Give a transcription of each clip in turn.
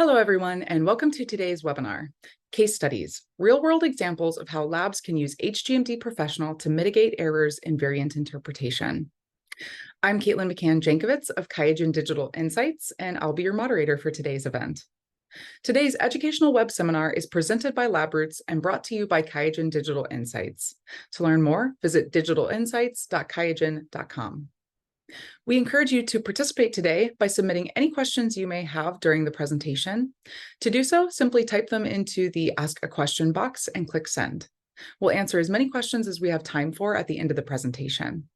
Hello, everyone, and welcome to today's webinar, Case Studies, Real-World Examples of How Labs Can Use HGMD Professional to Mitigate Errors in Variant Interpretation. I'm Caitlin McCann-Jankovitz of QIAGEN Digital Insights, and I'll be your moderator for today's event. Today's educational web seminar is presented by LabRoots and brought to you by QIAGEN Digital Insights. To learn more, visit digitalinsights.qiagen.com. We encourage you to participate today by submitting any questions you may have during the presentation. To do so, simply type them into the Ask a Question box and click Send. We'll answer as many questions as we have time for at the end of the presentation.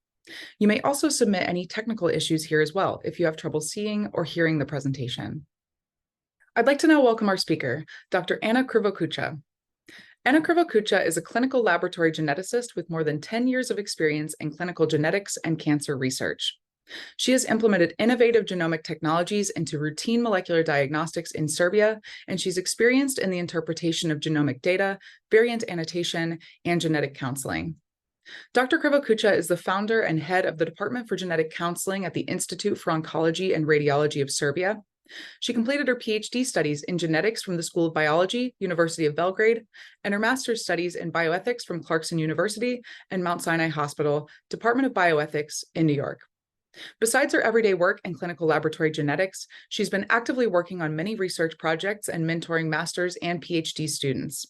You may also submit any technical issues here as well if you have trouble seeing or hearing the presentation. I'd like to now welcome our speaker, Dr. Anna Krivokuća. Anna Krivokuća is a clinical laboratory geneticist with more than 10 years of experience in clinical genetics and cancer research. She has implemented innovative genomic technologies into routine molecular diagnostics in Serbia, and she's experienced in the interpretation of genomic data, variant annotation, and genetic counseling. Dr. Krivokuća is the founder and head of the Department for Genetic Counseling at the Institute for Oncology and Radiology of Serbia. She completed her Ph.D. studies in genetics from the School of Biology, University of Belgrade, and her master's studies in bioethics from Clarkson University and Mount Sinai Hospital, Department of Bioethics in New York. Besides her everyday work in clinical laboratory genetics, she's been actively working on many research projects and mentoring master's and Ph.D. students.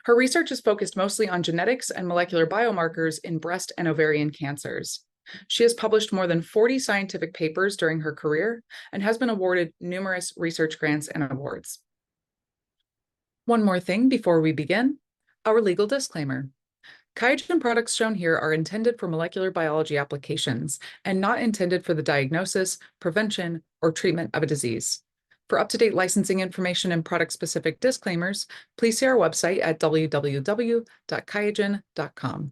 Her research is focused mostly on genetics and molecular biomarkers in breast and ovarian cancers. She has published more than 40 scientific papers during her career and has been awarded numerous research grants and awards. One more thing before we begin, our legal disclaimer. QIAGEN products shown here are intended for molecular biology applications and not intended for the diagnosis, prevention, or treatment of a disease. For up-to-date licensing information and product-specific disclaimers, please see our website at www.qiagen.com.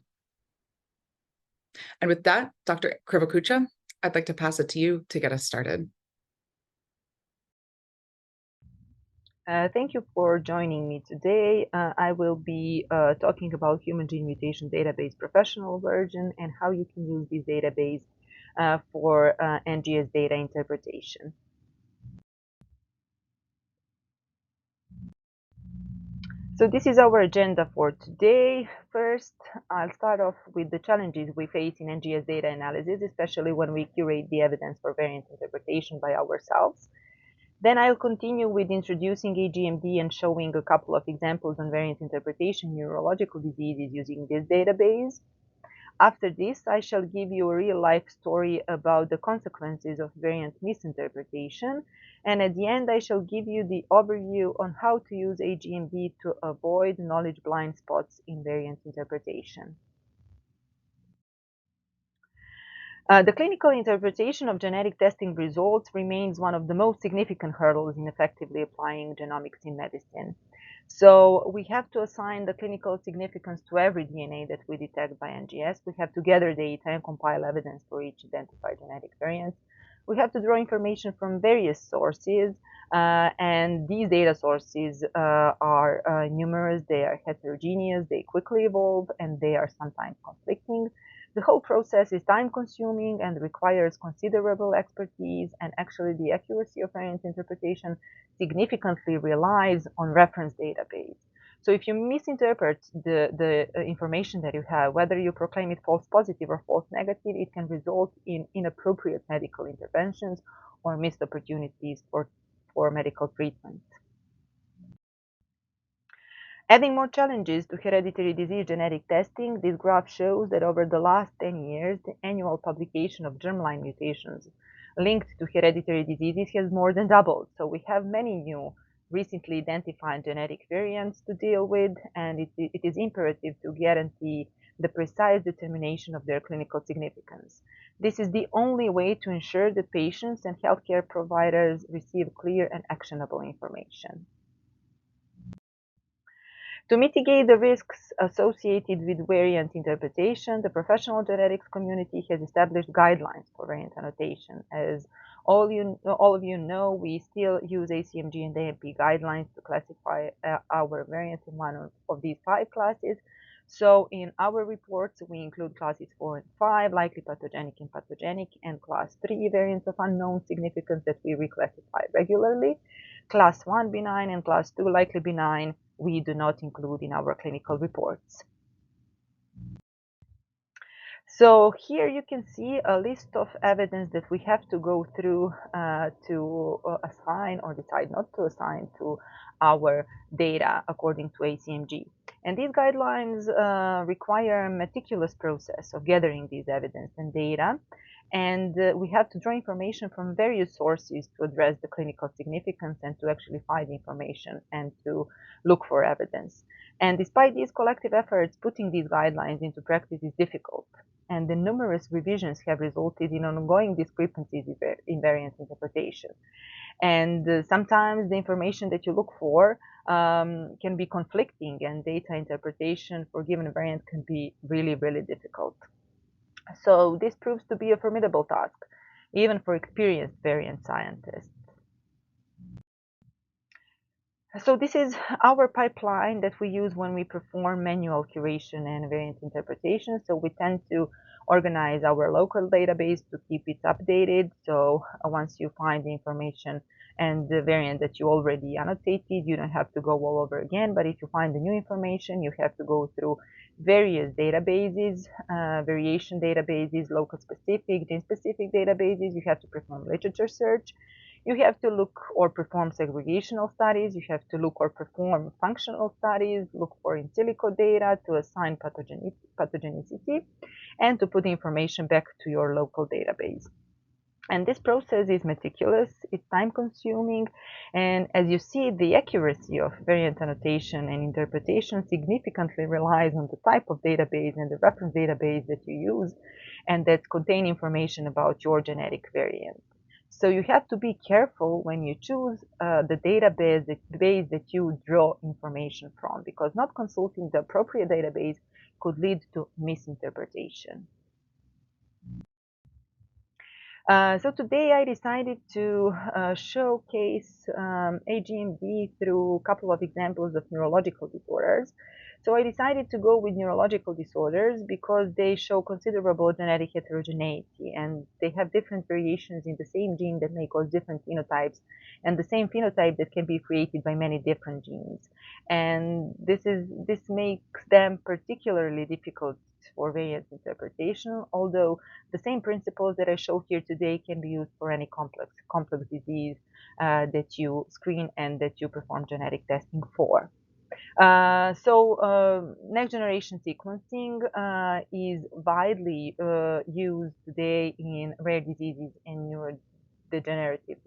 And with that, Dr. Krivokuća, I'd like to pass it to you to get us started. Thank you for joining me today. I will be talking about Human Gene Mutation Database Professional version and how you can use this database for NGS data interpretation. So this is our agenda for today. First, I'll start off with the challenges we face in NGS data analysis, especially when we curate the evidence for variant interpretation by ourselves. Then I'll continue with introducing HGMD and showing a couple of examples on variant interpretation in neurological diseases using this database. After this, I shall give you a real-life story about the consequences of variant misinterpretation. And at the end, I shall give you the overview on how to use HGMD to avoid knowledge blind spots in variant interpretation. The clinical interpretation of genetic testing results remains one of the most significant hurdles in effectively applying genomics in medicine. So we have to assign the clinical significance to every DNA that we detect by NGS. We have to gather data and compile evidence for each identified genetic variant. We have to draw information from various sources, and these data sources are numerous, they are heterogeneous, they quickly evolve, and they are sometimes conflicting. The whole process is time-consuming and requires considerable expertise, and actually the accuracy of variant interpretation significantly relies on reference database. So if you misinterpret the information that you have, whether you proclaim it false positive or false negative, it can result in inappropriate medical interventions or missed opportunities for medical treatment. Adding more challenges to hereditary disease genetic testing, this graph shows that over the last 10 years, the annual publication of germline mutations linked to hereditary diseases has more than doubled. So we have many new recently identified genetic variants to deal with, and it is imperative to guarantee the precise determination of their clinical significance. This is the only way to ensure that patients and healthcare providers receive clear and actionable information. To mitigate the risks associated with variant interpretation, the professional genetics community has established guidelines for variant annotation. As all of you know, we still use ACMG and AMP guidelines to classify our variants in one of these 5 classes. So in our reports, we include classes 4 and 5, likely pathogenic and pathogenic, and class 3 variants of unknown significance that we reclassify regularly. Class 1 benign and class 2 likely benign, we do not include in our clinical reports. So here you can see a list of evidence that we have to go through to assign or decide not to assign to our data according to ACMG. And these guidelines require a meticulous process of gathering these evidence and data. And we have to draw information from various sources to address the clinical significance and to actually find information and to look for evidence. And despite these collective efforts, putting these guidelines into practice is difficult. And the numerous revisions have resulted in ongoing discrepancies in variant interpretation. And sometimes the information that you look for can be conflicting, and data interpretation for given variant can be really, really difficult. So this proves to be a formidable task, even for experienced variant scientists. So this is our pipeline that we use when we perform manual curation and variant interpretation. So we tend to organize our local database to keep it updated. So once you find the information and the variant that you already annotated, you don't have to go all over again. But if you find the new information, you have to go through various databases, variation databases, local specific, gene specific databases. You have to perform literature search. You have to look or perform segregational studies. You have to look or perform functional studies, look for in silico data to assign pathogenicity, and to put the information back to your local database. And this process is meticulous, it's time consuming, and as you see, the accuracy of variant annotation and interpretation significantly relies on the type of database and the reference database that you use and that contain information about your genetic variant. So you have to be careful when you choose the database that you draw information from, because not consulting the appropriate database could lead to misinterpretation. So today I decided to showcase HGMD through a couple of examples of neurological disorders. So I decided to go with neurological disorders because they show considerable genetic heterogeneity, and they have different variations in the same gene that may cause different phenotypes, and the same phenotype that can be created by many different genes. And this makes them particularly difficult for variant interpretation, although the same principles that I show here today can be used for any complex disease that you screen and that you perform genetic testing for. Next generation sequencing is widely used today in rare diseases and neurodegenerative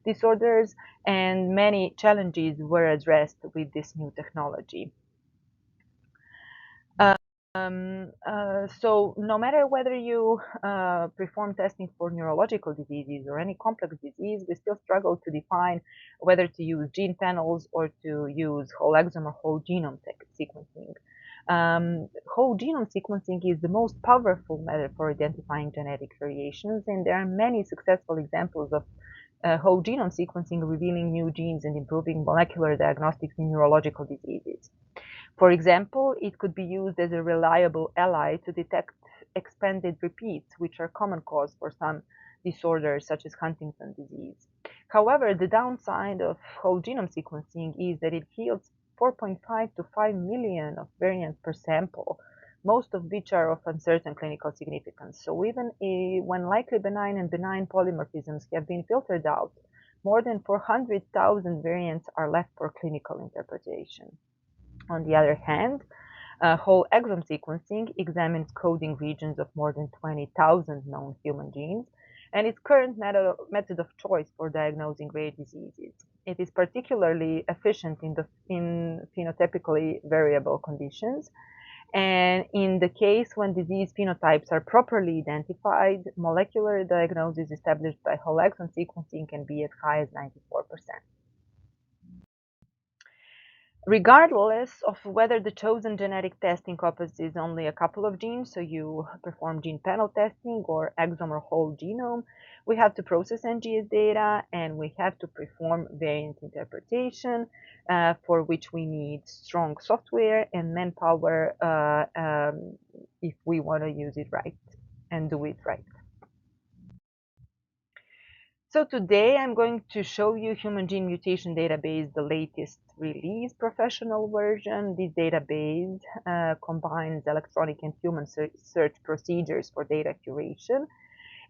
disorders, and many challenges were addressed with this new technology. So no matter whether you perform testing for neurological diseases or any complex disease, we still struggle to define whether to use gene panels or to use whole exome or whole genome sequencing. Whole genome sequencing is the most powerful method for identifying genetic variations, and there are many successful examples of whole genome sequencing revealing new genes and improving molecular diagnostics in neurological diseases. For example, it could be used as a reliable ally to detect expanded repeats, which are common cause for some disorders such as Huntington's disease. However, the downside of whole genome sequencing is that it yields 4.5 to 5 million of variants per sample, most of which are of uncertain clinical significance. So even when likely benign and benign polymorphisms have been filtered out, more than 400,000 variants are left for clinical interpretation. On the other hand, whole exome sequencing examines coding regions of more than 20,000 known human genes, and its current method of choice for diagnosing rare diseases. It is particularly efficient in phenotypically variable conditions, and in the case when disease phenotypes are properly identified, molecular diagnosis established by whole exome sequencing can be as high as 94%. Regardless of whether the chosen genetic test encompasses only a couple of genes, so you perform gene panel testing or exome or whole genome, we have to process NGS data and we have to perform variant interpretation, for which we need strong software and manpower if we want to use it right and do it right. So today I'm going to show you Human Gene Mutation Database, the latest release professional version. This database combines electronic and human search procedures for data curation,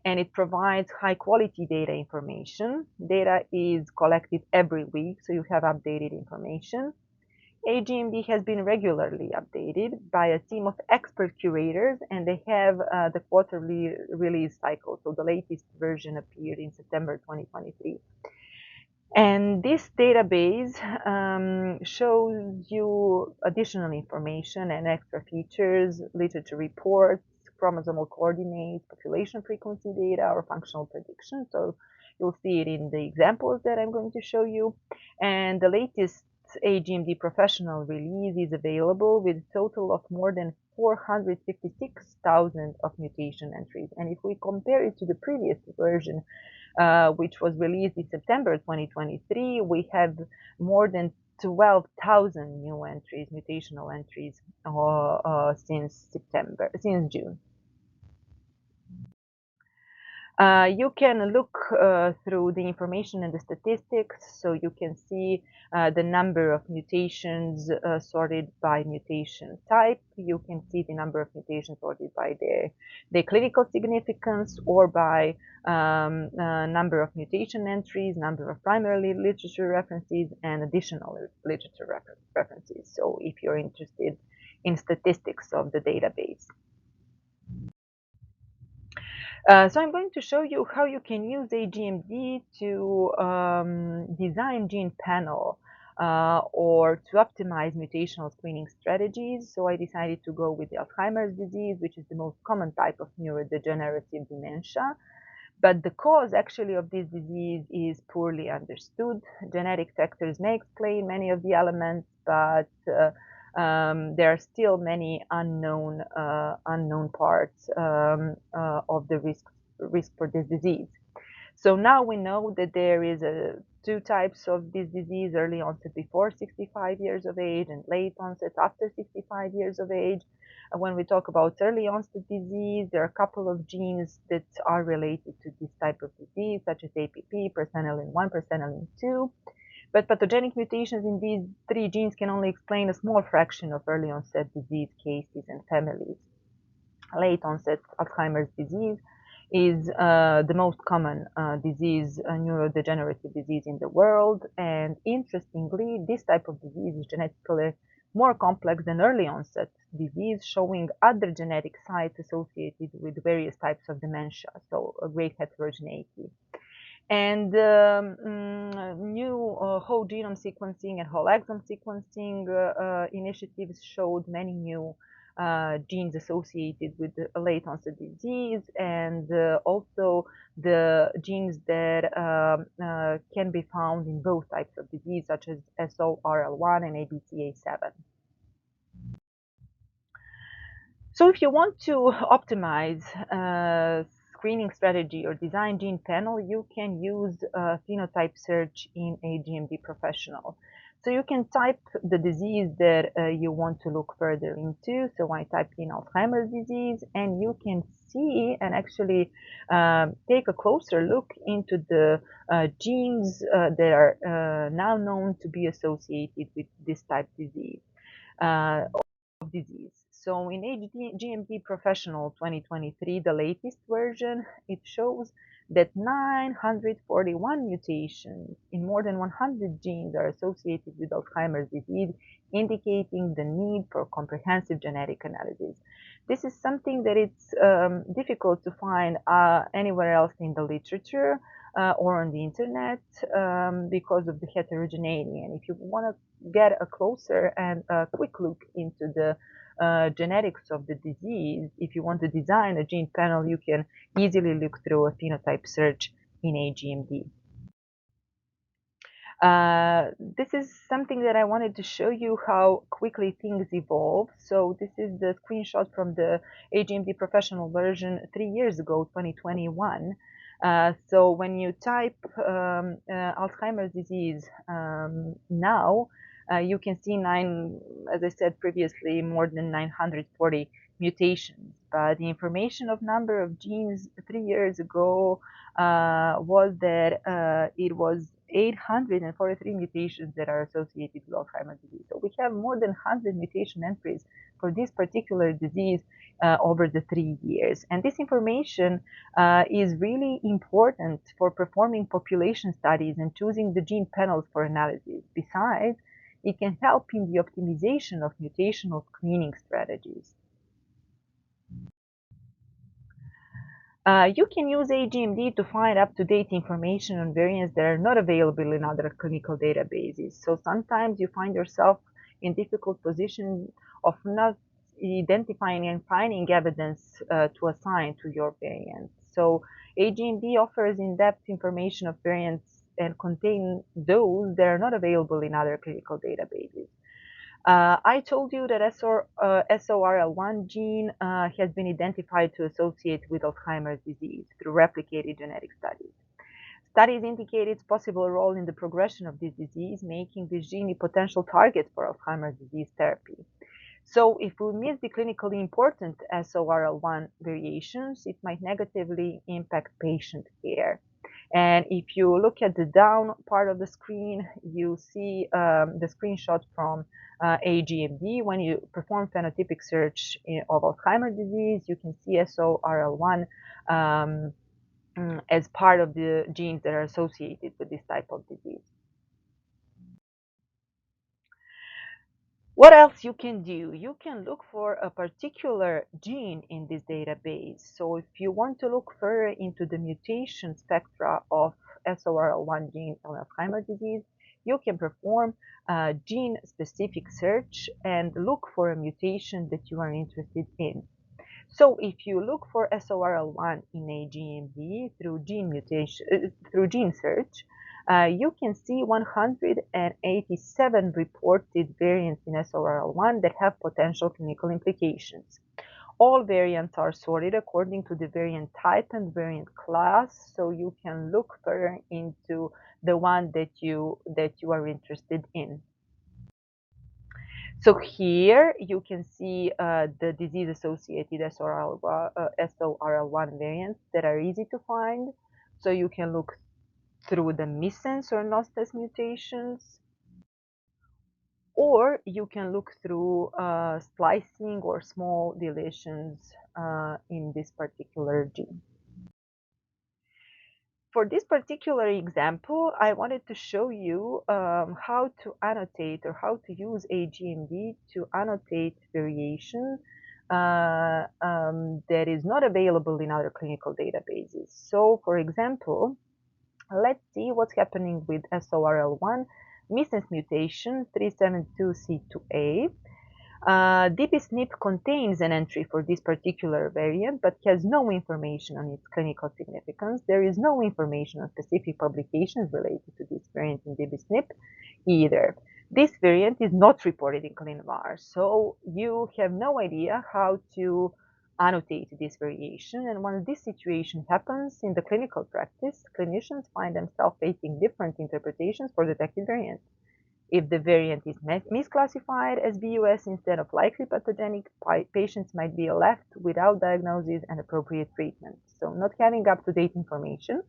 and it provides high quality data information. Data is collected every week, so you have updated information. HGMD has been regularly updated by a team of expert curators, and they have the quarterly release cycle. So the latest version appeared in September 2023. And this database shows you additional information and extra features, literature reports, chromosomal coordinates, population frequency data, or functional prediction. So you'll see it in the examples that I'm going to show you. And the latest HGMD Professional release is available with a total of more than 456,000 of mutation entries. And if we compare it to the previous version, which was released in September 2023, we have more than 12,000 new entries, mutational entries, since June. You can look through the information and the statistics, so you can see the number of mutations sorted by mutation type. You can see the number of mutations sorted by their clinical significance, or by number of mutation entries, number of primary literature references, and additional literature references. So if you're interested in statistics of the database. So I'm going to show you how you can use HGMD to design gene panel or to optimize mutational screening strategies. So I decided to go with the Alzheimer's disease, which is the most common type of neurodegenerative dementia. But the cause actually of this disease is poorly understood. Genetic factors may explain many of the elements, but there are still many unknown parts of the risk for this disease. So now we know that there is two types of this disease: early onset before 65 years of age, and late onset after 65 years of age. When we talk about early onset disease, there are a couple of genes that are related to this type of disease, such as APP, presenilin 1, presenilin 2. But pathogenic mutations in these three genes can only explain a small fraction of early onset disease cases and families. Late onset Alzheimer's disease is the most common neurodegenerative disease in the world. And interestingly, this type of disease is genetically more complex than early onset disease, showing other genetic sites associated with various types of dementia, so a great heterogeneity. And new whole genome sequencing and whole exome sequencing initiatives showed many new genes associated with the late onset disease, and also the genes that can be found in both types of disease, such as SORL1 and ABCA7. So if you want to optimize screening strategy or design gene panel, you can use phenotype search in HGMD Professional. So you can type the disease that you want to look further into. So I typed in Alzheimer's disease, and you can see and actually take a closer look into the genes that are now known to be associated with this type of disease. So in HGMD Professional 2023, the latest version, it shows that 941 mutations in more than 100 genes are associated with Alzheimer's disease, indicating the need for comprehensive genetic analysis. This is something that it's difficult to find anywhere else in the literature or on the internet because of the heterogeneity. And if you want to get a closer and a quick look into the genetics of the disease, if you want to design a gene panel, you can easily look through a phenotype search in HGMD. This is something that I wanted to show you how quickly things evolve. So this is the screenshot from the HGMD Professional version 3 years ago, 2021. So when you type Alzheimer's disease now, you can see as I said previously, more than 940 mutations, but the information of number of genes 3 years ago was that it was 843 mutations that are associated with Alzheimer's disease. So we have more than 100 mutation entries for this particular disease over the 3 years. And this information is really important for performing population studies and choosing the gene panels for analysis. Besides, it can help in the optimization of mutational screening strategies. You can use HGMD to find up-to-date information on variants that are not available in other clinical databases. So sometimes you find yourself in difficult position of not identifying and finding evidence to assign to your variant. So HGMD offers in-depth information of variants and contain those that are not available in other clinical databases. I told you that SORL1 gene has been identified to associate with Alzheimer's disease through replicated genetic studies. Studies indicate its possible role in the progression of this disease, making this gene a potential target for Alzheimer's disease therapy. So if we miss the clinically important SORL1 variations, it might negatively impact patient care. And if you look at the down part of the screen, you see the screenshot from HGMD. When you perform phenotypic search of Alzheimer's disease, you can see SORL1 as part of the genes that are associated with this type of disease. What else you can do? You can look for a particular gene in this database. So if you want to look further into the mutation spectra of SORL1 gene on Alzheimer's disease, you can perform a gene-specific search and look for a mutation that you are interested in. So if you look for SORL1 in HGMD through gene search, you can see 187 reported variants in SORL1 that have potential clinical implications. All variants are sorted according to the variant type and variant class, so you can look further into the one that you are interested in. So here you can see the disease-associated SORL1 variants that are easy to find. So you can look through the missense or nostes mutations, or you can look through splicing or small deletions in this particular gene. For this particular example, I wanted to show you how to annotate or how to use HGMD to annotate variation that is not available in other clinical databases. So, for example, let's see what's happening with SORL1 missense mutation 372C2A. DBSNP contains an entry for this particular variant, but has no information on its clinical significance. There is no information on specific publications related to this variant in DBSNP either. This variant is not reported in ClinVar, so you have no idea how to annotate this variation. And when this situation happens in the clinical practice, clinicians find themselves facing different interpretations for detected variants. If the variant is misclassified as BUS instead of likely pathogenic, patients might be left without diagnosis and appropriate treatment. So not having up-to-date information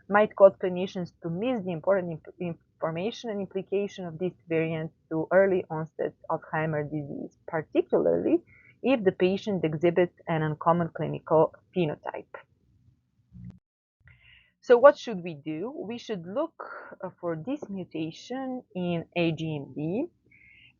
might cause clinicians to miss the important information and implication of this variant to early onset Alzheimer's disease, particularly if the patient exhibits an uncommon clinical phenotype. So what should we do? We should look for this mutation in HGMD,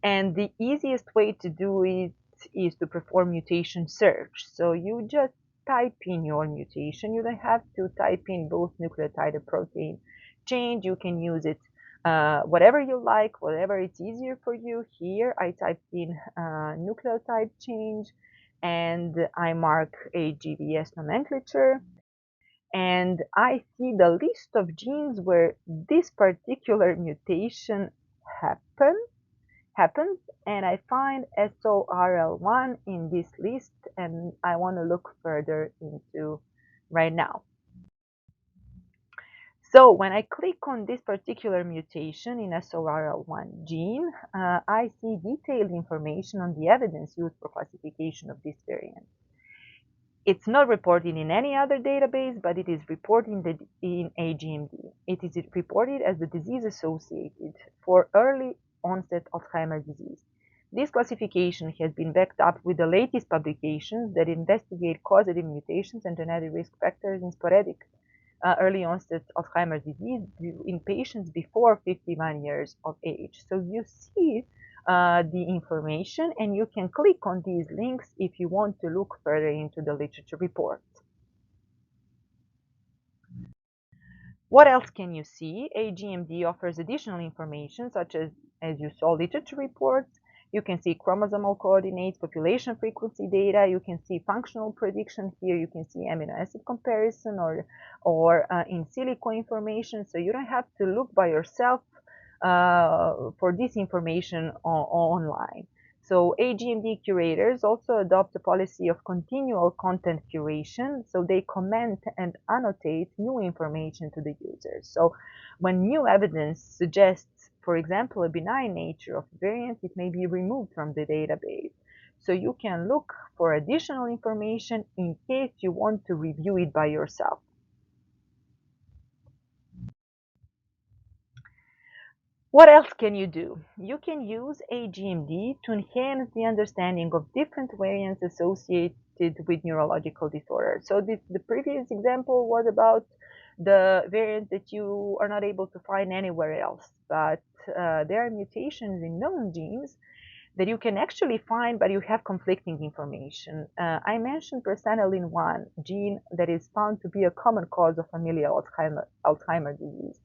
and the easiest way to do it is to perform mutation search. So you just type in your mutation. You don't have to type in both nucleotide or protein change. You can use it whatever you like, whatever it's easier for you. Here I typed in nucleotide change, and I mark HGBS nomenclature. And I see the list of genes where this particular mutation happens, and I find SORL1 in this list, and I want to look further into right now. So when I click on this particular mutation in SORL1 gene, I see detailed information on the evidence used for classification of this variant. It's not reported in any other database, but it is reported in HGMD. It is reported as the disease associated for early onset Alzheimer's disease. This classification has been backed up with the latest publications that investigate causative mutations and genetic risk factors in sporadic early onset Alzheimer's disease in patients before 51 years of age. So you see the information, and you can click on these links if you want to look further into the literature report. What else can you see? HGMD offers additional information such as you saw, literature reports. You can see chromosomal coordinates, population frequency data. You can see functional prediction here. You can see amino acid comparison or in silico information. So you don't have to look by yourself for this information online. So HGMD curators also adopt a policy of continual content curation. So they comment and annotate new information to the users. So when new evidence suggests, for example, a benign nature of variant, it may be removed from the database. So you can look for additional information in case you want to review it by yourself. What else can you do? You can use HGMD to enhance the understanding of different variants associated with neurological disorders. So the previous example was about the variant that you are not able to find anywhere else, but there are mutations in known genes that you can actually find, but you have conflicting information. I mentioned presenilin-1 gene that is found to be a common cause of familial Alzheimer's disease.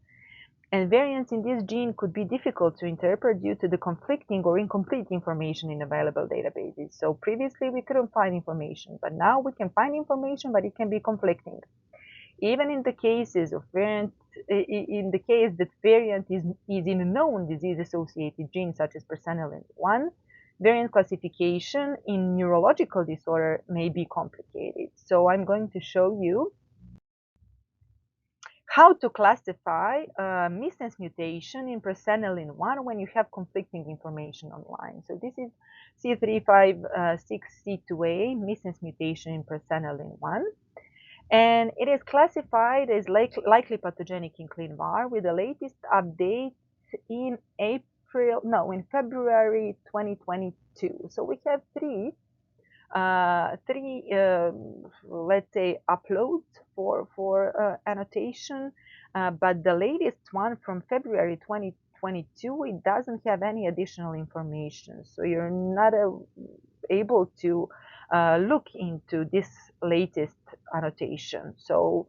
And variants in this gene could be difficult to interpret due to the conflicting or incomplete information in available databases. So previously we couldn't find information, but now we can find information, but it can be conflicting. Even in the cases of variant, in the case that variant is in a known disease-associated gene such as presenilin-1, variant classification in neurological disorder may be complicated. So I'm going to show you how to classify missense mutation in presenilin-1 when you have conflicting information online. So this is C356C2A missense mutation in presenilin-1. And it is classified as likely pathogenic in ClinVar with the latest update in February 2022. So we have three let's say, uploads for annotation, but the latest one from February 2022, it doesn't have any additional information. So you're not able to look into this latest annotation. So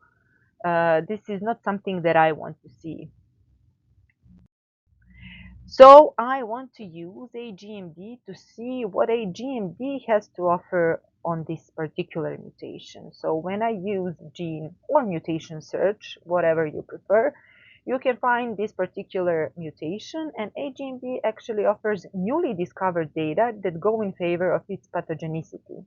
this is not something that I want to see. So I want to use HGMD to see what HGMD has to offer on this particular mutation. So when I use gene or mutation search, whatever you prefer, you can find this particular mutation, and HGMD actually offers newly discovered data that go in favor of its pathogenicity.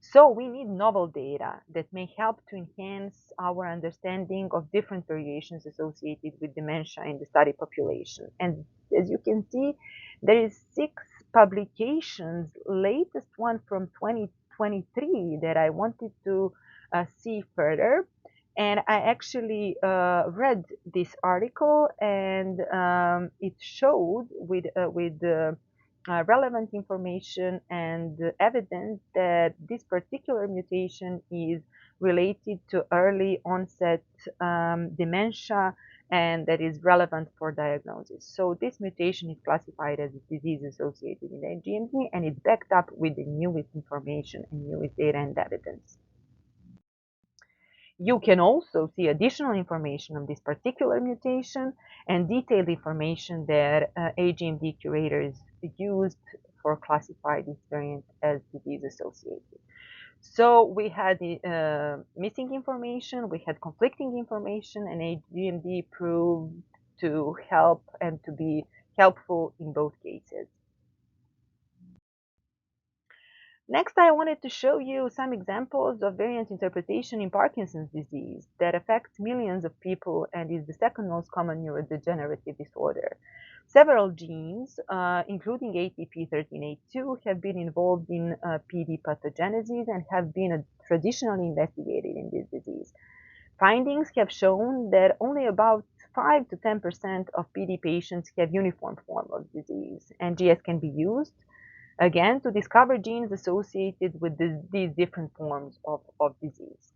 So we need novel data that may help to enhance our understanding of different variations associated with dementia in the study population. And as you can see, there is 6 publications, latest one from 2023 that I wanted to see further. And I actually read this article, and it showed with relevant information and evidence that this particular mutation is related to early onset dementia, and that is relevant for diagnosis. So this mutation is classified as a disease associated with HGMD, and it's backed up with the newest information and newest data and evidence. You can also see additional information on this particular mutation and detailed information that HGMD curators used for classifying this variant as disease associated. So we had missing information, we had conflicting information, and HGMD proved to help and to be helpful in both cases. Next, I wanted to show you some examples of variant interpretation in Parkinson's disease that affects millions of people and is the second most common neurodegenerative disorder. Several genes, including ATP1382, have been involved in PD pathogenesis and have been traditionally investigated in this disease. Findings have shown that only about 5 to 10% of PD patients have uniform form of disease, and GS can be used again to discover genes associated with these different forms of disease.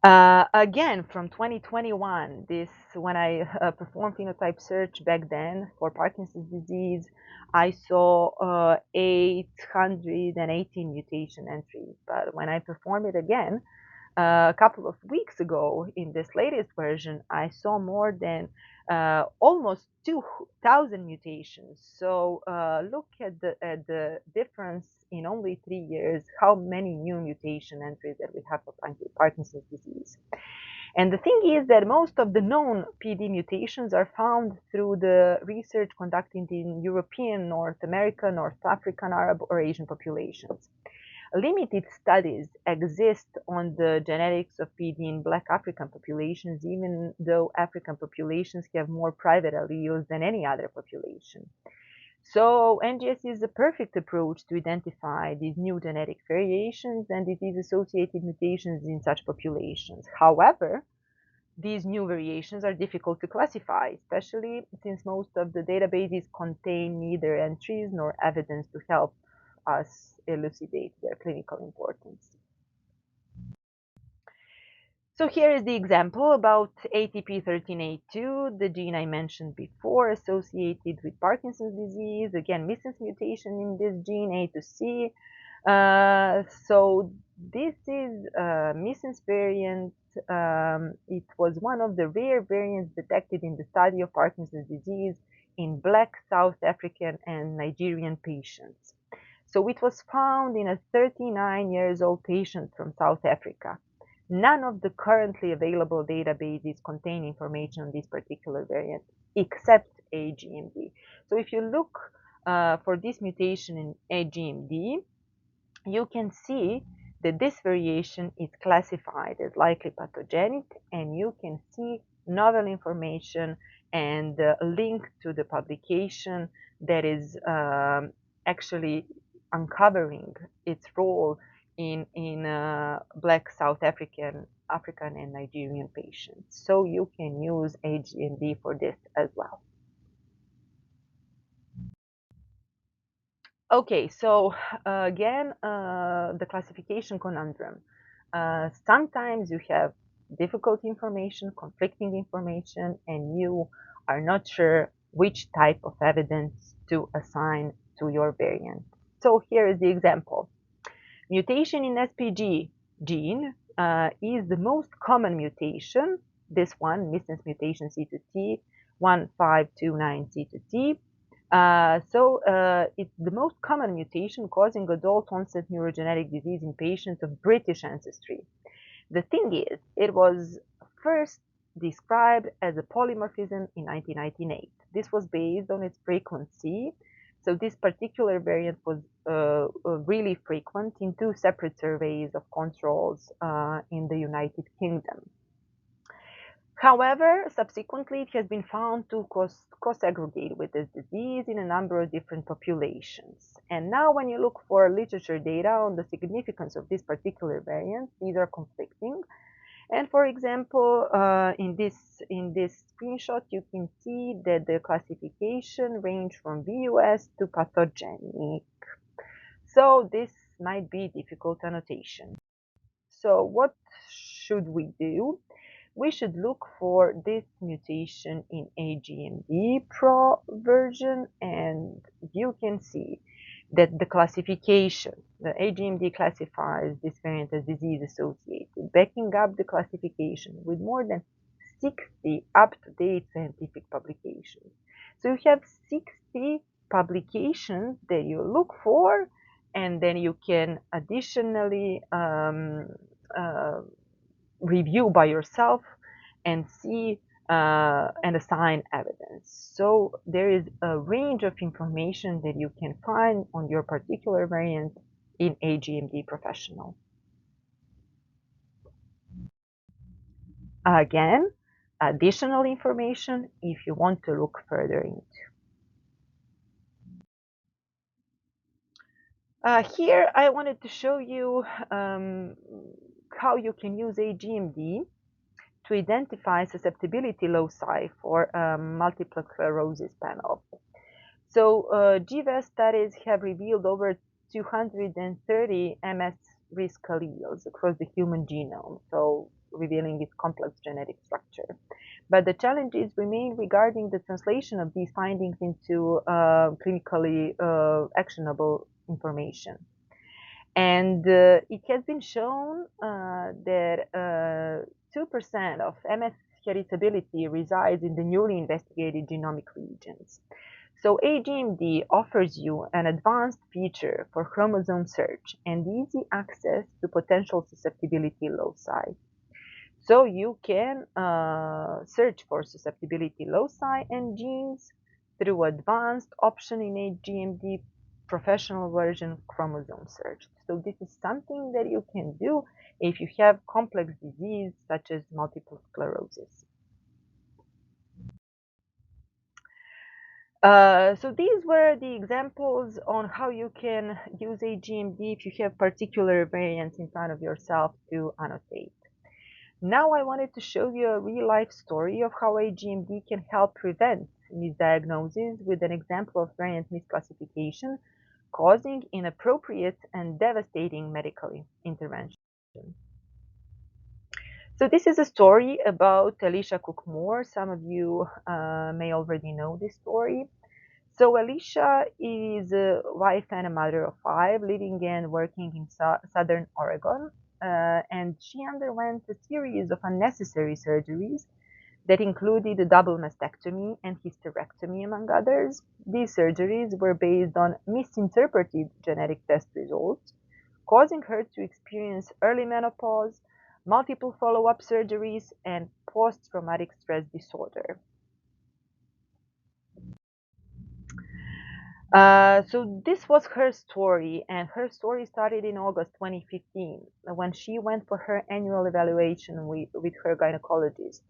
Again, from 2021, when I performed phenotype search back then for Parkinson's disease, I saw 818 mutation entries. But when I performed it again a couple of weeks ago in this latest version, I saw more than almost 2,000 mutations. So look at the difference in only 3 years, how many new mutation entries that we have for Parkinson's disease. And the thing is that most of the known PD mutations are found through the research conducted in European, North American, North African, Arab, or Asian populations. Limited studies exist on the genetics of PD in Black African populations, even though African populations have more private alleles than any other population. So NGS is a perfect approach to identify these new genetic variations and disease-associated mutations in such populations. However, these new variations are difficult to classify, especially since most of the databases contain neither entries nor evidence to help us elucidate their clinical importance. So here is the example about ATP1382, the gene I mentioned before, associated with Parkinson's disease. Again, missense mutation in this gene, A to C. So this is a missense variant. It was one of the rare variants detected in the study of Parkinson's disease in Black, South African, and Nigerian patients. So it was found in a 39 years old patient from South Africa. None of the currently available databases contain information on this particular variant, except HGMD. So if you look for this mutation in HGMD, you can see that this variation is classified as likely pathogenic, and you can see novel information and a link to the publication that is actually uncovering its role in Black South African and Nigerian patients. So you can use HGMD for this as well. Okay, so again, the classification conundrum. Sometimes you have difficult information, conflicting information, and you are not sure which type of evidence to assign to your variant. So here is the example. Mutation in SPG gene is the most common mutation. This one, missense mutation C2T, 1529C2T. It's the most common mutation causing adult onset neurogenetic disease in patients of British ancestry. The thing is, it was first described as a polymorphism in 1998. This was based on its frequency. So this particular variant was really frequent in 2 separate surveys of controls in the United Kingdom. However, subsequently, it has been found to co-segregate with this disease in a number of different populations. And now when you look for literature data on the significance of this particular variant, these are conflicting. And for example, in this screenshot, you can see that the classification range from VUS to pathogenic. So this might be difficult annotation. So what should we do? We should look for this mutation in HGMD Pro version, and you can see that the classification, the HGMD classifies this variant as disease associated, backing up the classification with more than 60 up-to-date scientific publications. So you have 60 publications that you look for, and then you can additionally review by yourself and see and assign evidence. So there is a range of information that you can find on your particular variant in HGMD Professional. Again, additional information if you want to look further into. Here I wanted to show you how you can use HGMD to identify susceptibility loci for multiple sclerosis panel. So GWAS studies have revealed over 230 MS risk alleles across the human genome, so revealing its complex genetic structure. But the challenges remain regarding the translation of these findings into clinically actionable information. And it has been shown that 2% of MS heritability resides in the newly investigated genomic regions. So HGMD offers you an advanced feature for chromosome search and easy access to potential susceptibility loci. So you can search for susceptibility loci and genes through advanced option in HGMD professional version chromosome search. So this is something that you can do if you have complex disease such as multiple sclerosis. So these were the examples on how you can use HGMD if you have particular variants in front of yourself to annotate. Now I wanted to show you a real-life story of how HGMD can help prevent misdiagnosis with an example of variant misclassification causing inappropriate and devastating medical intervention. So this is a story about Alicia Cook-Moore. Some of you may already know this story. So Alicia is a wife and a mother of 5, living and working in Southern Oregon. And she underwent a series of unnecessary surgeries that included a double mastectomy and hysterectomy, among others. These surgeries were based on misinterpreted genetic test results, causing her to experience early menopause, multiple follow-up surgeries, and post-traumatic stress disorder. So this was her story, and her story started in August 2015 when she went for her annual evaluation with her gynecologist.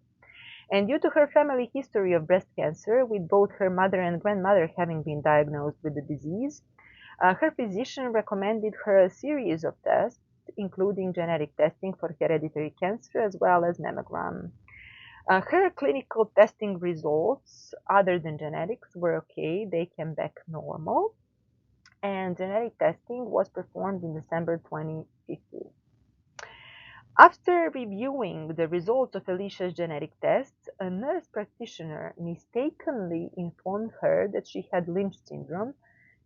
And due to her family history of breast cancer, with both her mother and grandmother having been diagnosed with the disease, her physician recommended her a series of tests, including genetic testing for hereditary cancer as well as mammogram. Her clinical testing results, other than genetics, were okay. They came back normal. And genetic testing was performed in December 2015. After reviewing the results of Alicia's genetic tests, a nurse practitioner mistakenly informed her that she had Lynch syndrome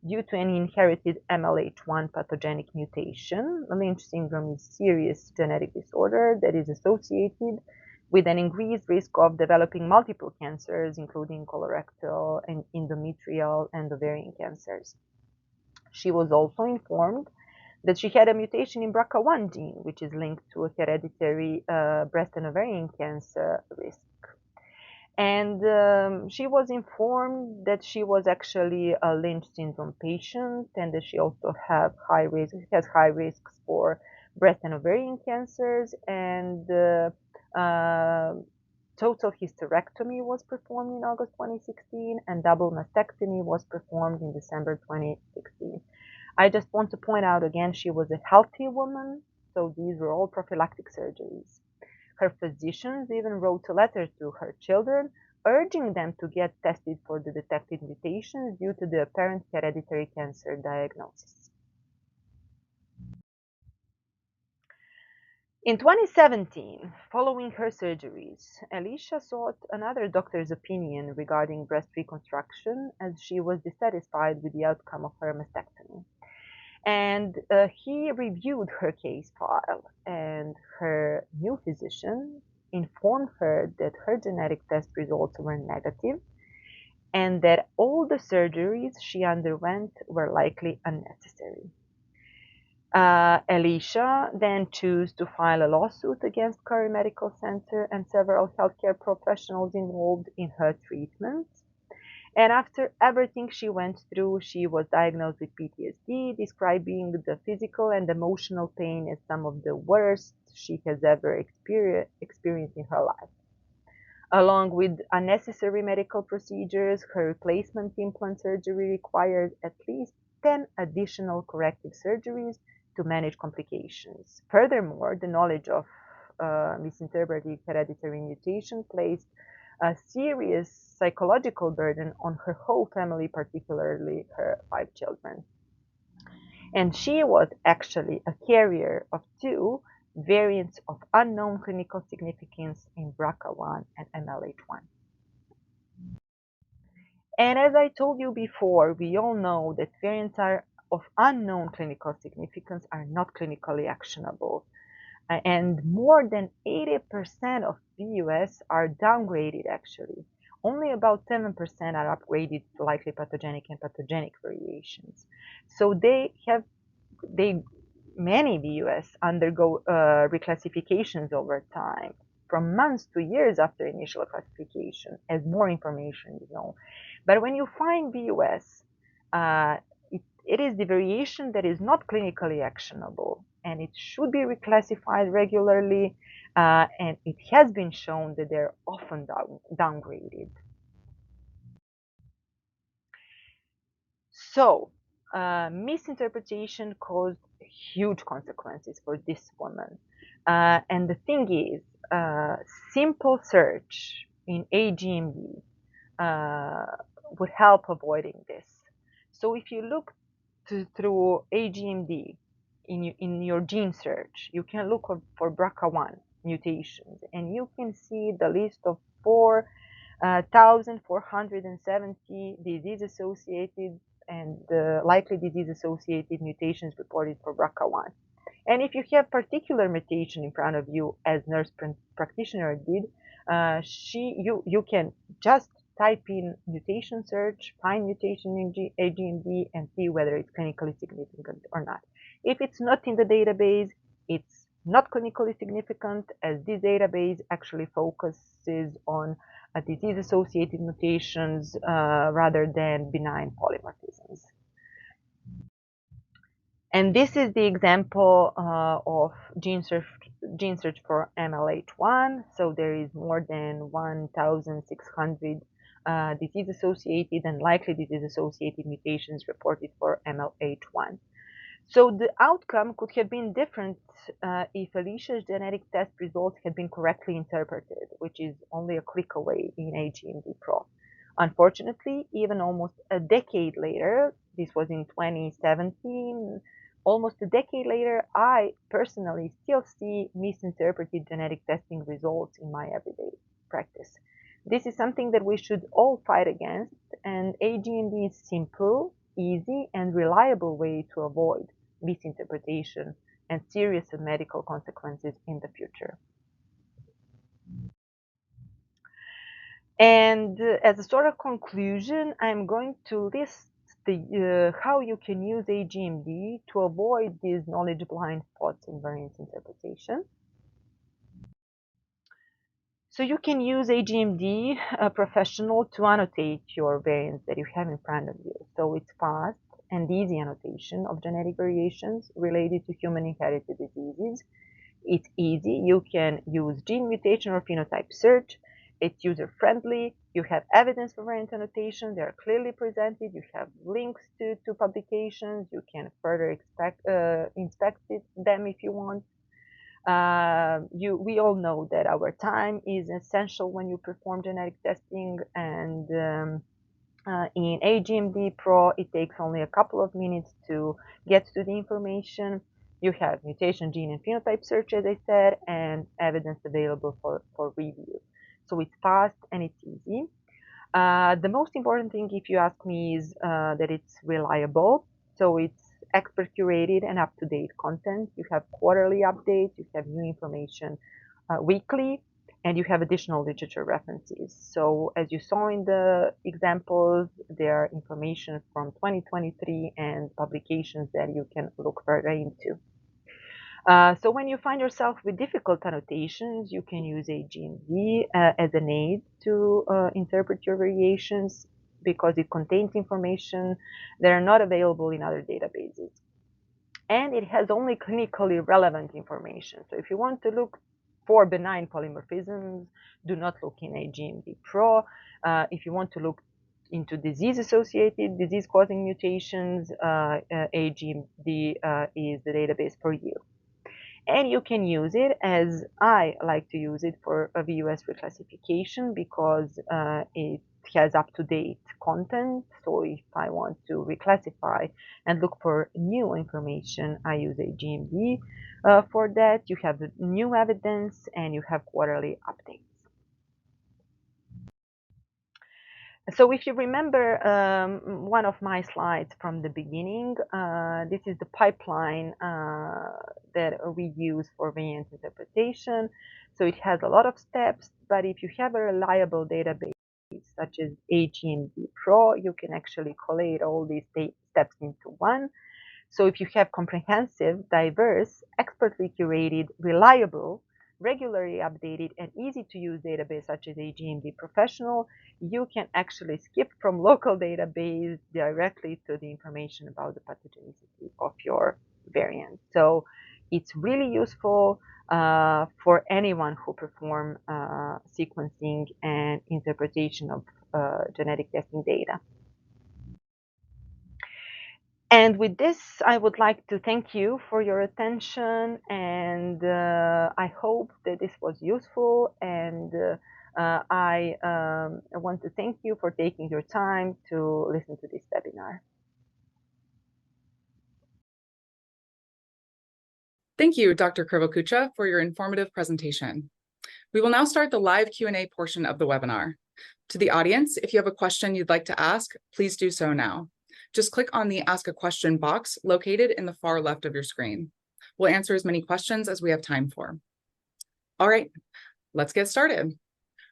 due to an inherited MLH1 pathogenic mutation. Lynch syndrome is a serious genetic disorder that is associated with an increased risk of developing multiple cancers, including colorectal and endometrial and ovarian cancers. She was also informed that she had a mutation in BRCA1 gene, which is linked to a hereditary breast and ovarian cancer risk. And she was informed that she was actually a Lynch syndrome patient and that she also has high risks for breast and ovarian cancers, and total hysterectomy was performed in August 2016 and double mastectomy was performed in December 2016. I just want to point out again, she was a healthy woman, so these were all prophylactic surgeries. Her physicians even wrote a letter to her children urging them to get tested for the detected mutations due to the apparent hereditary cancer diagnosis. In 2017, following her surgeries, Alicia sought another doctor's opinion regarding breast reconstruction as she was dissatisfied with the outcome of her mastectomy. And he reviewed her case file, and her new physician informed her that her genetic test results were negative and that all the surgeries she underwent were likely unnecessary. Alicia then chose to file a lawsuit against Curry Medical Center and several healthcare professionals involved in her treatment. And after everything she went through, she was diagnosed with PTSD, describing the physical and emotional pain as some of the worst she has ever experienced in her life. Along with unnecessary medical procedures, her replacement implant surgery required at least 10 additional corrective surgeries to manage complications. Furthermore, the knowledge of misinterpreted hereditary mutation placed a serious psychological burden on her whole family, particularly her 5 children. And she was actually a carrier of 2 variants of unknown clinical significance in BRCA1 and MLH1. And as I told you before, we all know that variants of unknown clinical significance are not clinically actionable. And more than 80% of VUS are downgraded actually. Only about 7% are upgraded to likely pathogenic and pathogenic variations. So many VUS undergo reclassifications over time, from months to years after initial classification, as more information is known. But when you find VUS, it is the variation that is not clinically actionable, and it should be reclassified regularly, and it has been shown that they're often downgraded. So, misinterpretation caused huge consequences for this woman. And the thing is, simple search in HGMD would help avoiding this. So if you look through HGMD in your gene search, you can look for BRCA1 mutations, and you can see the list of 4,470 disease-associated and likely disease-associated mutations reported for BRCA1. And if you have particular mutation in front of you, as nurse practitioner did, you can just type in mutation search, find mutation in HGMD, and see whether it's clinically significant or not. If it's not in the database, it's not clinically significant, as this database actually focuses on disease-associated mutations rather than benign polymorphisms. And this is the example of gene search for MLH1. So there is more than 1,600 disease-associated and likely disease-associated mutations reported for MLH1. So the outcome could have been different if Alicia's genetic test results had been correctly interpreted, which is only a click away in HGMD Pro. Unfortunately, even almost a decade later, this was in 2017, almost a decade later, I personally still see misinterpreted genetic testing results in my everyday practice. This is something that we should all fight against, and HGMD is simple, easy, and reliable way to avoid misinterpretation and serious medical consequences in the future. And as a sort of conclusion, I'm going to list how you can use HGMD to avoid these knowledge blind spots in variance interpretation. So you can use HGMD Professional to annotate your variants that you have in front of you. So it's fast and easy annotation of genetic variations related to human inherited diseases. It's easy. You can use gene mutation or phenotype search. It's user-friendly. You have evidence for variant annotation. They are clearly presented. You have links to publications. You can further inspect them if you want. We all know that our time is essential when you perform genetic testing, and in HGMD Pro, it takes only a couple of minutes to get to the information. You have mutation, gene, and phenotype search, as I said, and evidence available for review. So it's fast and it's easy. The most important thing, if you ask me, is that it's reliable. So it's expert curated and up-to-date content. You have quarterly updates. You have new information weekly. and you have additional literature references. So as you saw in the examples, there are information from 2023 and publications that you can look further into. So when you find yourself with difficult annotations, you can use HGMD as an aid to interpret your variations because it contains information that are not available in other databases. And it has only clinically relevant information. So if you want to look for benign polymorphisms, do not look in HGMD Pro. If you want to look into disease-associated, disease-causing mutations, HGMD is the database for you. And you can use it, as I like to use it, for a VUS reclassification because it has up-to-date content. So if I want to reclassify and look for new information, I use HGMD for that. You have new evidence and you have quarterly updates. So if you remember one of my slides from the beginning, this is the pipeline that we use for variant interpretation. So it has a lot of steps, but if you have a reliable database such as HGMD Pro, you can actually collate all these steps into one. So if you have comprehensive, diverse, expertly curated, reliable, regularly updated, and easy to use database such as HGMD Professional, you can actually skip from local database directly to the information about the pathogenicity of your variant. So it's really useful for anyone who perform sequencing and interpretation of genetic testing data. And with this, I would like to thank you for your attention, and I hope that this was useful. And I want to thank you for taking your time to listen to this webinar. Thank you, Dr. Krivokuća, for your informative presentation. We will now start the live Q&A portion of the webinar. To the audience, if you have a question you'd like to ask, please do so now. Just click on the Ask a Question box located in the far left of your screen. We'll answer as many questions as we have time for. All right, let's get started.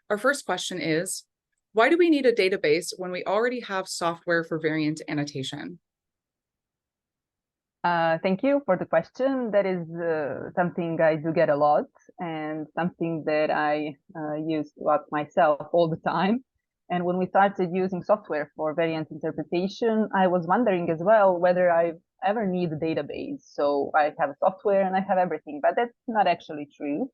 Our first question is, why do we need a database when we already have software for variant annotation? Thank you for the question. That is something I do get a lot and something that I use a lot myself all the time. And when we started using software for variant interpretation, I was wondering as well whether I ever need a database. So I have a software and I have everything, but that's not actually true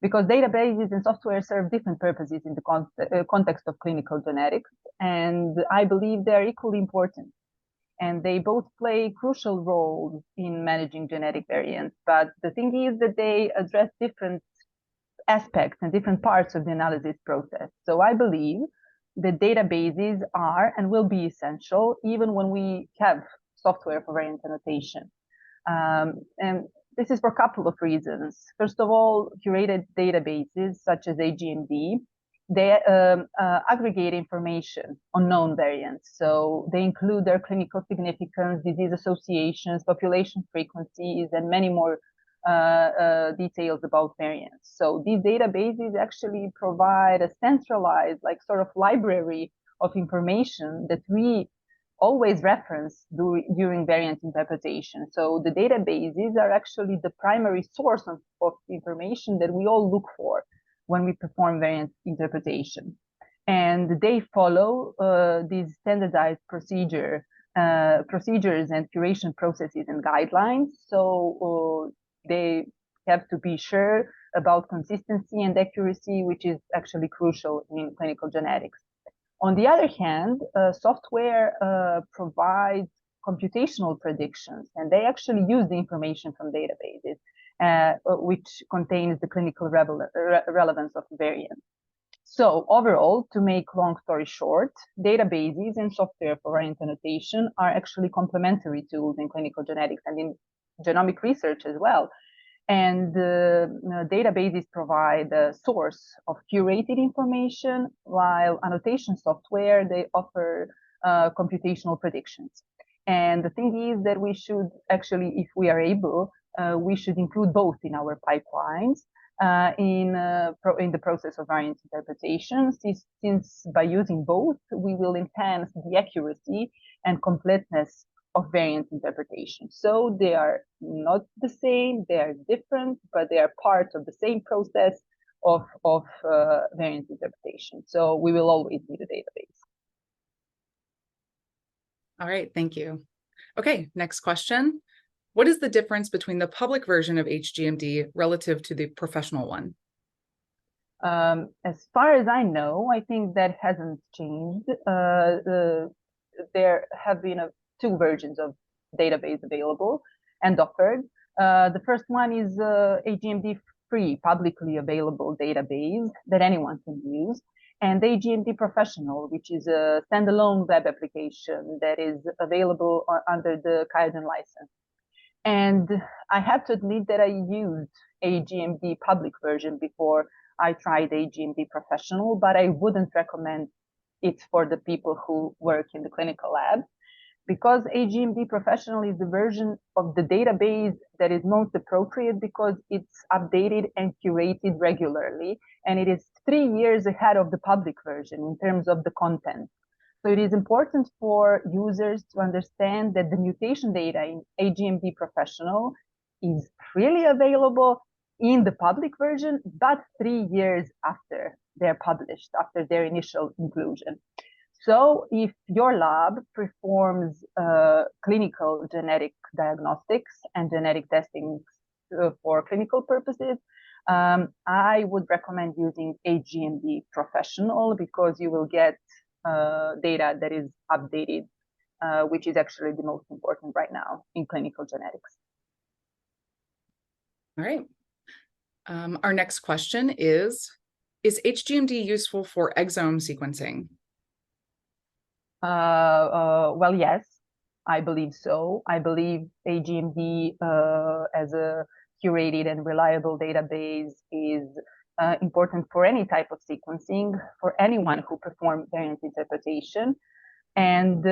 because databases and software serve different purposes in the context of clinical genetics. And I believe they're equally important. And they both play crucial roles in managing genetic variants. But the thing is that they address different aspects and different parts of the analysis process. So I believe that databases are and will be essential even when we have software for variant annotation. And this is for a couple of reasons. First of all, curated databases such as HGMD, they aggregate information on known variants. So they include their clinical significance, disease associations, population frequencies, and many more details about variants. So these databases actually provide a centralized, like sort of library of information that we always reference during variant interpretation. So the databases are actually the primary source of information that we all look for when we perform variant interpretation. And they follow these standardized procedures and curation processes and guidelines. So they have to be sure about consistency and accuracy, which is actually crucial in clinical genetics. On the other hand, software provides computational predictions, and they actually use the information from databases, which contains the clinical relevance of variants. So overall, to make long story short, databases and software for variant annotation are actually complementary tools in clinical genetics and in genomic research as well. And databases provide a source of curated information, while annotation software, they offer computational predictions. And the thing is that we should actually, if we are able, we should include both in our pipelines in the process of variant interpretation, since by using both, we will enhance the accuracy and completeness of variant interpretation. So they are not the same, they are different, but they are part of the same process of variant interpretation. So we will always need a database. All right, thank you. Okay, next question. What is the difference between the public version of HGMD relative to the professional one? As far as I know, I think that hasn't changed. There have been two versions of database available and offered. The first one is HGMD free, publicly available database that anyone can use, and HGMD Professional, which is a standalone web application that is available under the QIAGEN license. And I have to admit that I used HGMD public version before I tried HGMD Professional, but I wouldn't recommend it for the people who work in the clinical lab, because HGMD Professional is the version of the database that is most appropriate because it's updated and curated regularly, and it is 3 years ahead of the public version in terms of the content. So it is important for users to understand that the mutation data in HGMD Professional is freely available in the public version, but 3 years after they're published, after their initial inclusion. So if your lab performs clinical genetic diagnostics and genetic testing for clinical purposes, I would recommend using HGMD Professional because you will get data that is updated, which is actually the most important right now in clinical genetics. All right. Our next question is HGMD useful for exome sequencing? Well, yes, I believe so. I believe HGMD as a curated and reliable database is important for any type of sequencing, for anyone who performs variant interpretation. And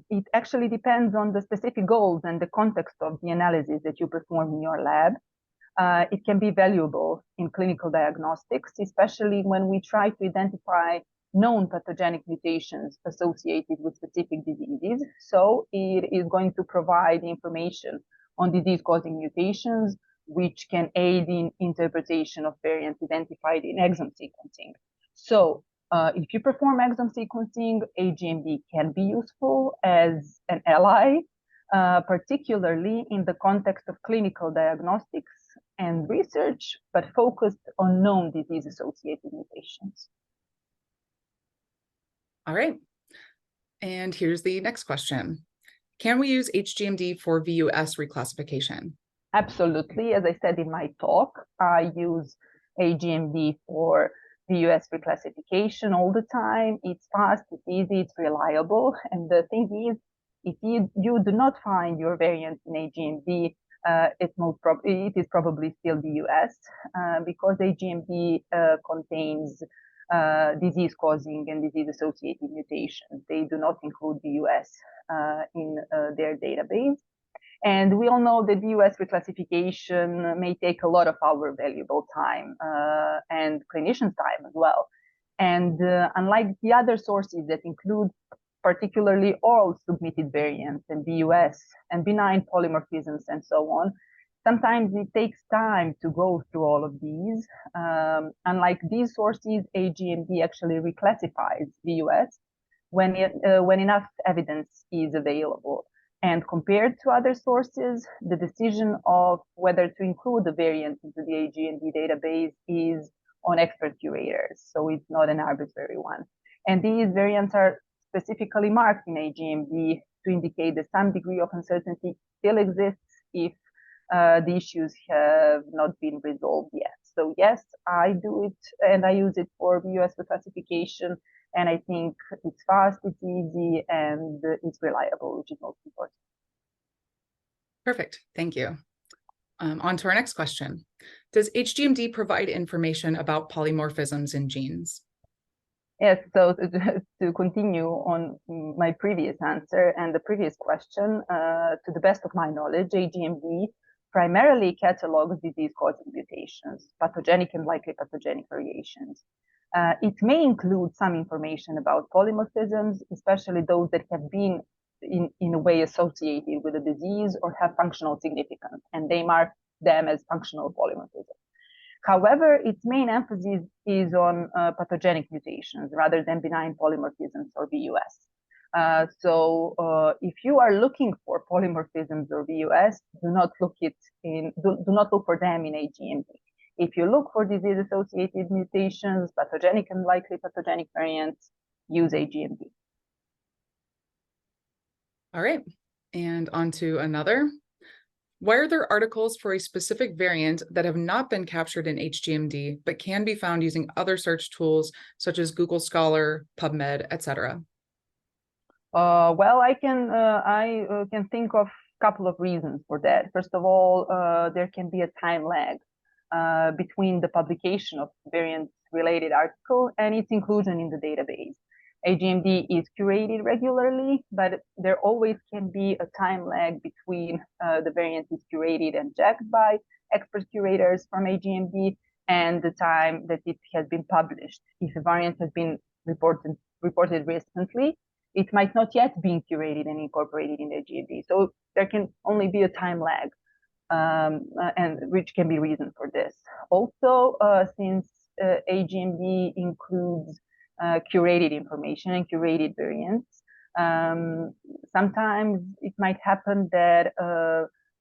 it actually depends on the specific goals and the context of the analysis that you perform in your lab. It can be valuable in clinical diagnostics, especially when we try to identify known pathogenic mutations associated with specific diseases. So it is going to provide information on disease-causing mutations, which can aid in interpretation of variants identified in exome sequencing. So if you perform exome sequencing, HGMD can be useful as an ally, particularly in the context of clinical diagnostics and research, but focused on known disease-associated mutations. All right. And here's the next question. Can we use HGMD for VUS reclassification? Absolutely. As I said in my talk, I use HGMD for VUS reclassification all the time. It's fast, it's easy, it's reliable. And the thing is, if you do not find your variant in HGMD, it is probably still VUS because HGMD contains disease-causing and disease-associated mutations. They do not include VUS in their database. And we all know that VUS reclassification may take a lot of our valuable time and clinicians' time as well. And unlike the other sources that include particularly all submitted variants and VUS and benign polymorphisms and so on, sometimes it takes time to go through all of these. Unlike these sources, HGMD actually reclassifies VUS when enough evidence is available. And compared to other sources, the decision of whether to include the variant into the HGMD database is on expert curators, so it's not an arbitrary one. And these variants are specifically marked in HGMD to indicate that some degree of uncertainty still exists if the issues have not been resolved yet. So yes, I do it and I use it for VUS reclassification. And I think it's fast, it's easy, and it's reliable, which is most important. Perfect. Thank you. On to our next question. Does HGMD provide information about polymorphisms in genes? Yes, so to continue on my previous answer and the previous question, to the best of my knowledge, HGMD primarily catalogs disease-causing mutations, pathogenic and likely pathogenic variations. It may include some information about polymorphisms, especially those that have been in a way associated with a disease or have functional significance, and they mark them as functional polymorphisms. However, its main emphasis is on pathogenic mutations rather than benign polymorphisms or VUS. So if you are looking for polymorphisms or VUS, do not look for them in HGMD. If you look for disease-associated mutations, pathogenic and likely pathogenic variants, use HGMD. All right, and on to another. Why are there articles for a specific variant that have not been captured in HGMD, but can be found using other search tools such as Google Scholar, PubMed, etc.? Well, I can think of a couple of reasons for that. First of all, there can be a time lag between the publication of variant-related article and its inclusion in the database. HGMD is curated regularly, but there always can be a time lag between the variant is curated and checked by expert curators from HGMD and the time that it has been published. If a variant has been reported recently, it might not yet be curated and incorporated in HGMD. So there can only be a time lag, and which can be reason for this. Also, since HGMD includes curated information and curated variants, sometimes it might happen that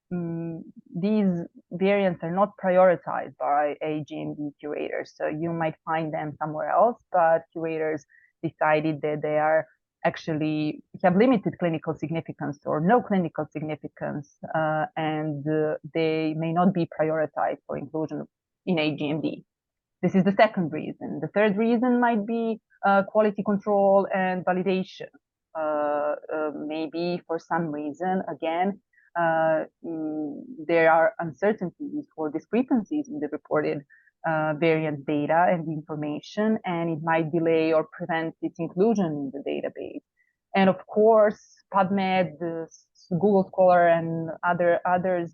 these variants are not prioritized by HGMD curators. So you might find them somewhere else, but curators decided that they are actually have limited clinical significance or no clinical significance, and they may not be prioritized for inclusion in HGMD. This is the second reason. The third reason might be quality control and validation. Maybe for some reason, again, there are uncertainties or discrepancies in the reported variant data and the information, and it might delay or prevent its inclusion in the database. And of course, PubMed, Google Scholar, and others,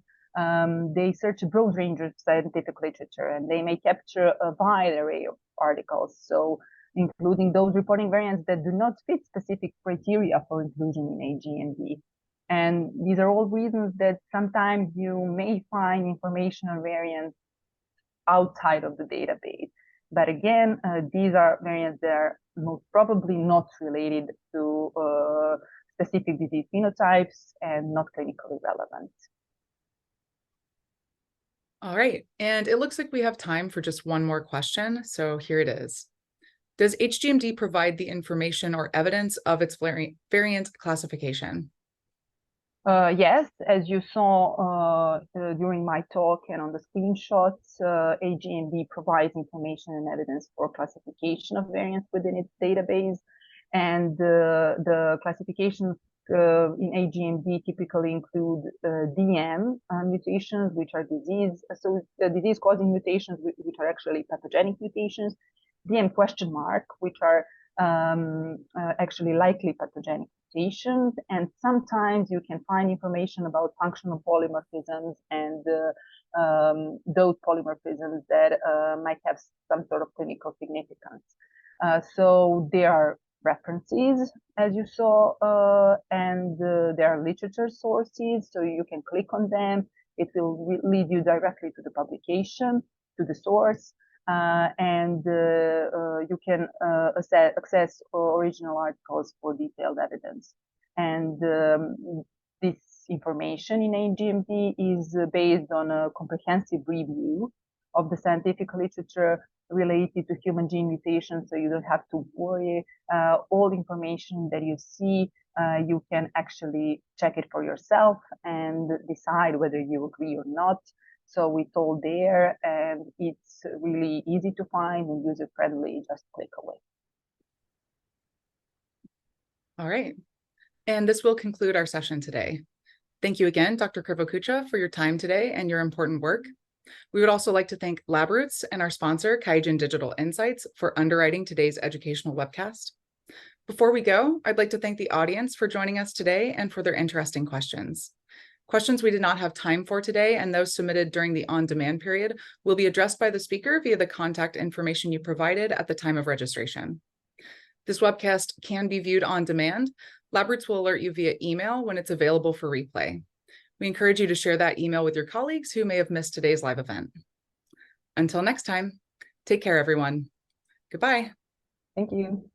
they search a broad range of scientific literature, and they may capture a wide array of articles, so including those reporting variants that do not fit specific criteria for inclusion in HGMD. And these are all reasons that sometimes you may find information on variants outside of the database. But again, these are variants that are most probably not related to specific disease phenotypes and not clinically relevant. All right, and it looks like we have time for just one more question, so here it is. Does HGMD provide the information or evidence of its variant classification? Yes, as you saw during my talk and on the screenshots, HGMD provides information and evidence for classification of variants within its database. And the classifications in HGMD typically include DM mutations, which are disease-causing mutations, which are actually pathogenic mutations, DM question mark, which are actually likely pathogenic mutations, and sometimes you can find information about functional polymorphisms and those polymorphisms that might have some sort of clinical significance. So there are references, as you saw, and there are literature sources, so you can click on them. It will lead you directly to the publication, to the source, and you can access original articles for detailed evidence. And this information in HGMD is based on a comprehensive review of the scientific literature related to human gene mutations, so you don't have to worry. All information that you see, you can actually check it for yourself and decide whether you agree or not. So it's all there, and it's really easy to find and user-friendly. Just click away. All right, and this will conclude our session today. Thank you again, Dr. Krivokuća, for your time today and your important work. We would also like to thank LabRoots and our sponsor, QIAGEN Digital Insights, for underwriting today's educational webcast. Before we go, I'd like to thank the audience for joining us today and for their interesting questions. Questions we did not have time for today and those submitted during the on-demand period will be addressed by the speaker via the contact information you provided at the time of registration. This webcast can be viewed on demand. LabRoots will alert you via email when it's available for replay. We encourage you to share that email with your colleagues who may have missed today's live event. Until next time, take care, everyone. Goodbye. Thank you.